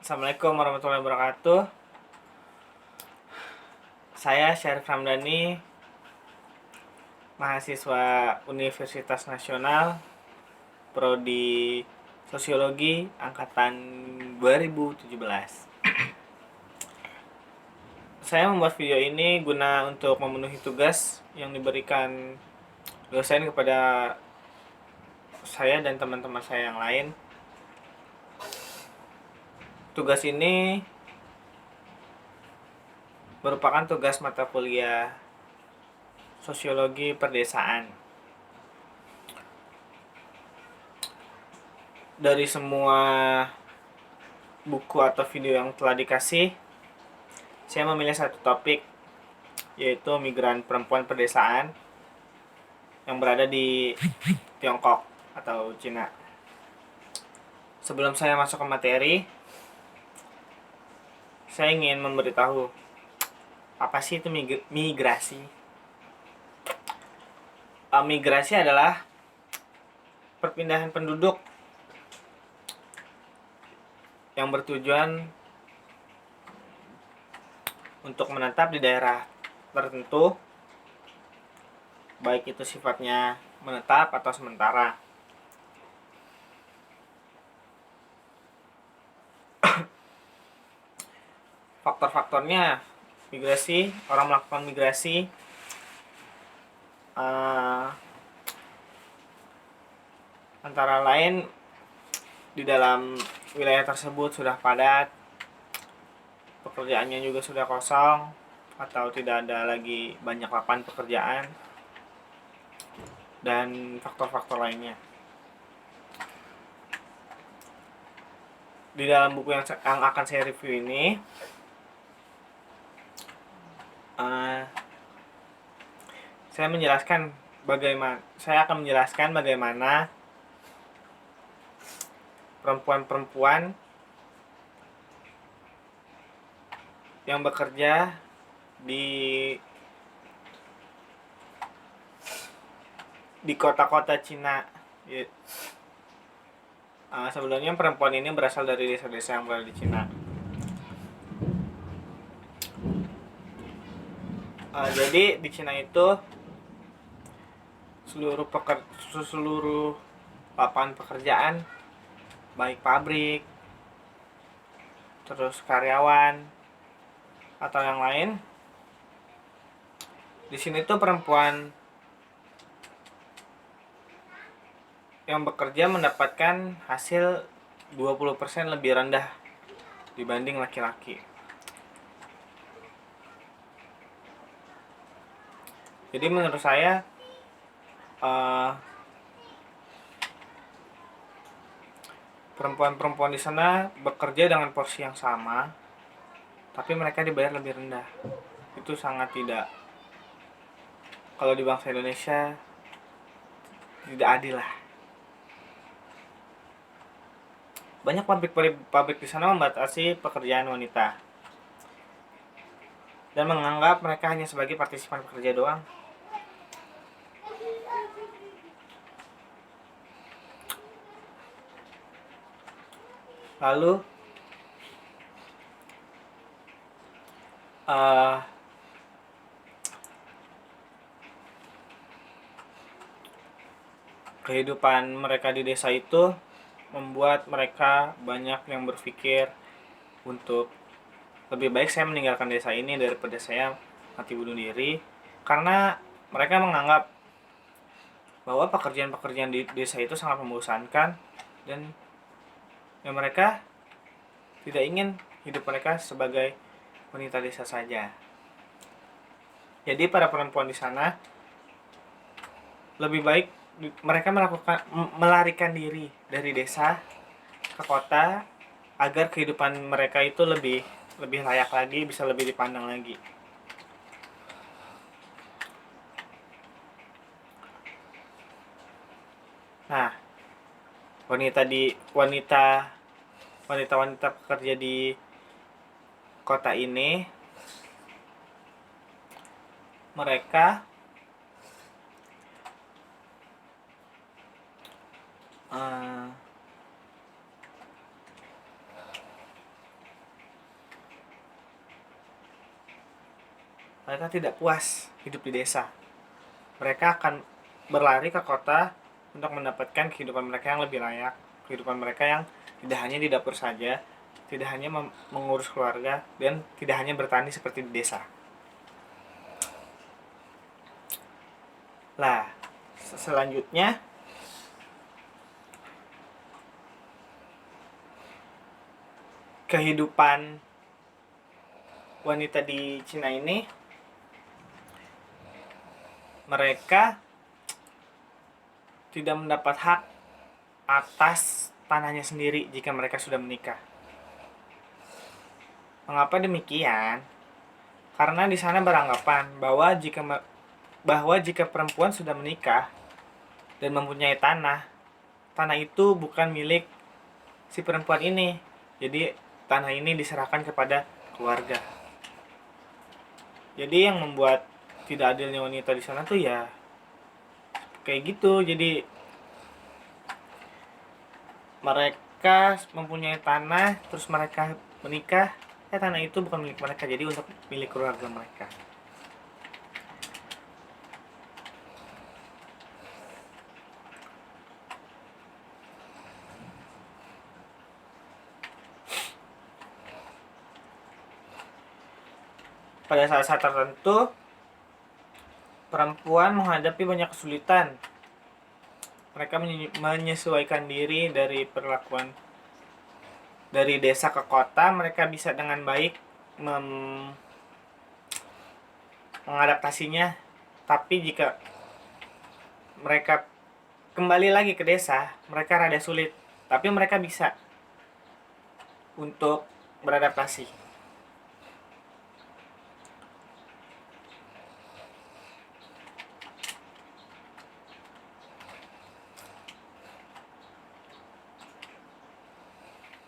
Assalamualaikum warahmatullahi wabarakatuh. Saya Syarif Ramdhani, mahasiswa Universitas Nasional, Prodi Sosiologi angkatan 2017. Saya membuat video ini guna untuk memenuhi tugas yang diberikan dosen kepada saya dan teman-teman saya yang lain. Tugas ini merupakan tugas mata kuliah Sosiologi Perdesaan. Dari semua buku atau video yang telah dikasih, saya memilih satu topik, yaitu migran perempuan pedesaan yang berada di Tiongkok atau Cina. Sebelum saya masuk ke materi, saya ingin memberitahu apa sih itu migrasi. Migrasi adalah perpindahan penduduk yang bertujuan untuk menetap di daerah tertentu, baik itu sifatnya menetap atau sementara. Faktor-faktornya orang melakukan migrasi antara lain di dalam wilayah tersebut sudah padat, pekerjaannya juga sudah kosong atau tidak ada lagi banyak lapangan pekerjaan, dan faktor-faktor lainnya. Di dalam buku yang akan saya review ini, saya akan menjelaskan bagaimana perempuan-perempuan yang bekerja di kota-kota Cina. Sebelumnya perempuan ini berasal dari desa-desa yang berada di Cina. Jadi di Cina itu seluruh lapangan pekerjaan, baik pabrik, terus karyawan atau yang lain, di sini tuh perempuan yang bekerja mendapatkan hasil 20% lebih rendah dibanding laki-laki. Jadi menurut saya perempuan-perempuan di sana bekerja dengan porsi yang sama, tapi mereka dibayar lebih rendah. Itu sangat tidak, kalau di bangsa Indonesia, tidak adil lah. Banyak pabrik di sana membatasi pekerjaan wanita dan menganggap mereka hanya sebagai partisipan pekerja doang. Lalu kehidupan mereka di desa itu membuat mereka banyak yang berpikir untuk lebih baik saya meninggalkan desa ini daripada saya mati bunuh diri, karena mereka menganggap bahwa pekerjaan-pekerjaan di desa itu sangat membosankan dan mereka tidak ingin hidup mereka sebagai wanita desa saja. Jadi para perempuan di sana lebih baik mereka melarikan diri dari desa ke kota agar kehidupan mereka itu lebih layak lagi, bisa lebih dipandang lagi. Nah, wanita pekerja di kota ini, mereka mereka tidak puas hidup di desa. Mereka akan berlari ke kota untuk mendapatkan kehidupan mereka yang lebih layak, kehidupan mereka yang tidak hanya di dapur saja, tidak hanya mengurus keluarga, dan tidak hanya bertani seperti di desa. Lah, selanjutnya kehidupan wanita di Cina ini, mereka tidak mendapat hak atas tanahnya sendiri jika mereka sudah menikah. Mengapa demikian? Karena di sana beranggapan bahwa jika perempuan sudah menikah dan mempunyai tanah, tanah itu bukan milik si perempuan ini. Jadi tanah ini diserahkan kepada keluarga. Jadi yang membuat tidak adilnya wanita di sana tuh ya kayak gitu. Jadi mereka mempunyai tanah, terus mereka menikah, tanah itu bukan milik mereka, jadi untuk milik keluarga mereka. Pada saat-saat tertentu, perempuan menghadapi banyak kesulitan. Mereka menyesuaikan diri dari perlakuan dari desa ke kota. Mereka bisa dengan baik mengadaptasinya. Tapi jika mereka kembali lagi ke desa, mereka rada sulit. Tapi mereka bisa untuk beradaptasi.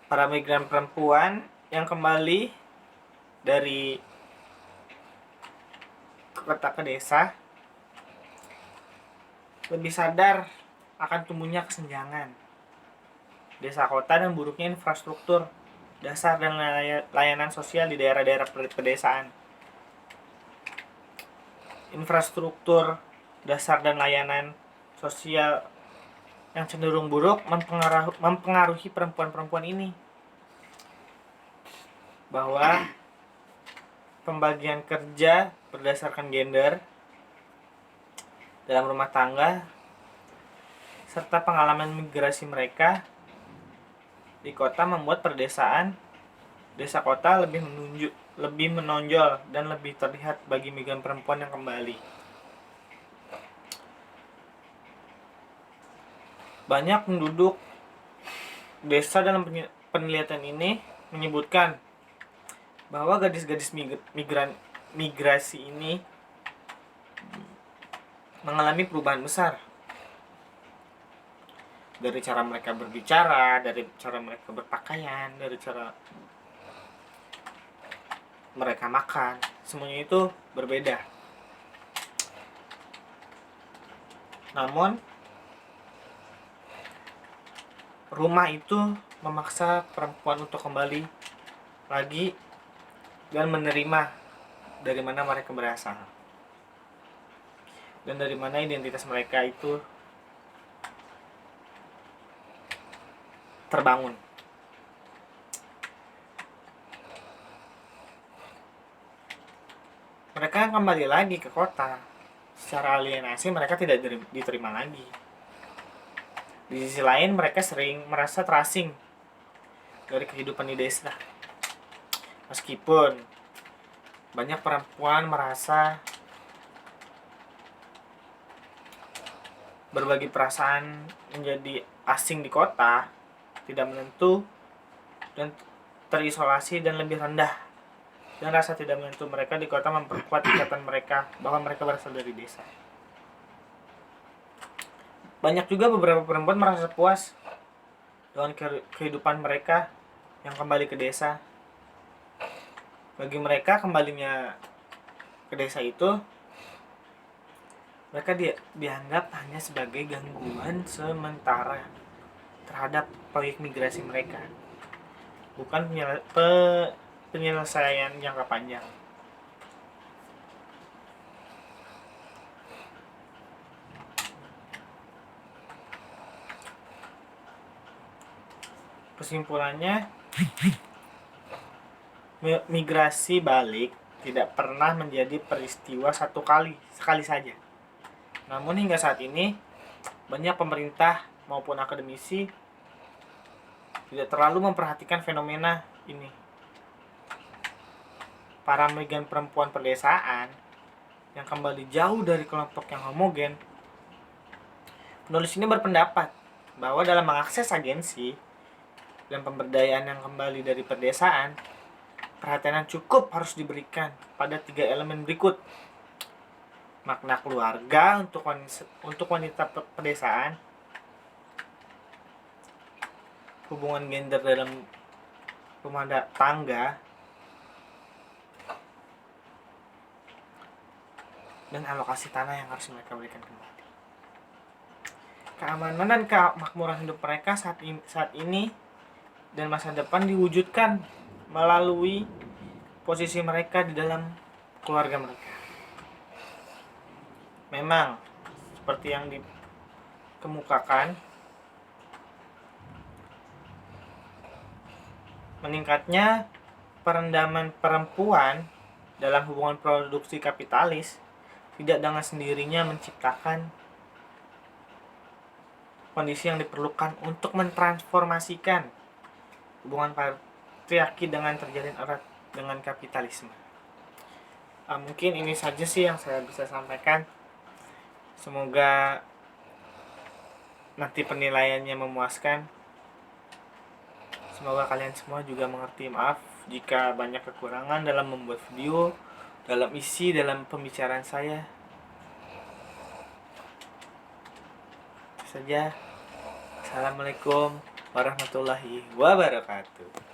Para migran perempuan yang kembali dari kota ke desa lebih sadar akan tumbuhnya kesenjangan desa kota dan buruknya infrastruktur dasar dan layanan sosial di daerah-daerah pedesaan. Infrastruktur dasar dan layanan sosial yang cenderung buruk mempengaruhi perempuan-perempuan ini, bahwa pembagian kerja berdasarkan gender dalam rumah tangga serta pengalaman migrasi mereka di kota membuat desa kota lebih menonjol dan lebih terlihat bagi migran perempuan yang kembali. Banyak penduduk desa dalam penelitian ini menyebutkan bahwa gadis-gadis migrasi ini mengalami perubahan besar dari cara mereka berbicara, dari cara mereka berpakaian, dari cara mereka makan. Semuanya itu berbeda. Namun rumah itu memaksa perempuan untuk kembali lagi dan menerima dari mana mereka berasal dan dari mana identitas mereka itu terbangun. Mereka kembali lagi ke kota. Secara alienasi mereka tidak diterima lagi. Di sisi lain mereka sering merasa terasing dari kehidupan di desa. Meskipun banyak perempuan merasa berbagi perasaan menjadi asing di kota, tidak menentu dan terisolasi dan lebih rendah, dan rasa tidak menentu mereka di kota memperkuat ikatan mereka bahwa mereka berasal dari desa. Banyak juga beberapa perempuan merasa puas dengan kehidupan mereka yang kembali ke desa. Bagi mereka kembalinya ke desa itu, mereka dianggap hanya sebagai gangguan sementara terhadap proyek migrasi mereka, bukan penyelesaian jangka panjang. Kesimpulannya, migrasi balik tidak pernah menjadi peristiwa sekali saja. Namun hingga saat ini, banyak pemerintah maupun akademisi tidak terlalu memperhatikan fenomena ini. Para migran perempuan pedesaan yang kembali jauh dari kelompok yang homogen, penulis ini berpendapat bahwa dalam mengakses agensi dan pemberdayaan yang kembali dari pedesaan, perhatian yang cukup harus diberikan pada 3 elemen berikut. Makna keluarga untuk wanita pedesaan, hubungan gender dalam rumah tangga, dan alokasi tanah yang harus mereka berikan kembali. Keamanan dan kemakmuran hidup mereka saat ini dan masa depan diwujudkan melalui posisi mereka di dalam keluarga mereka. Memang seperti yang dikemukakan, meningkatnya perendaman perempuan dalam hubungan produksi kapitalis tidak dengan sendirinya menciptakan kondisi yang diperlukan untuk mentransformasikan hubungan patriarki dengan terjalin erat dengan kapitalisme. Mungkin ini saja sih yang saya bisa sampaikan. Semoga nanti penilaiannya memuaskan. Semoga kalian semua juga mengerti. Maaf jika banyak kekurangan dalam membuat video, dalam dalam pembicaraan saya. Itu saja. Assalamualaikum warahmatullahi wabarakatuh.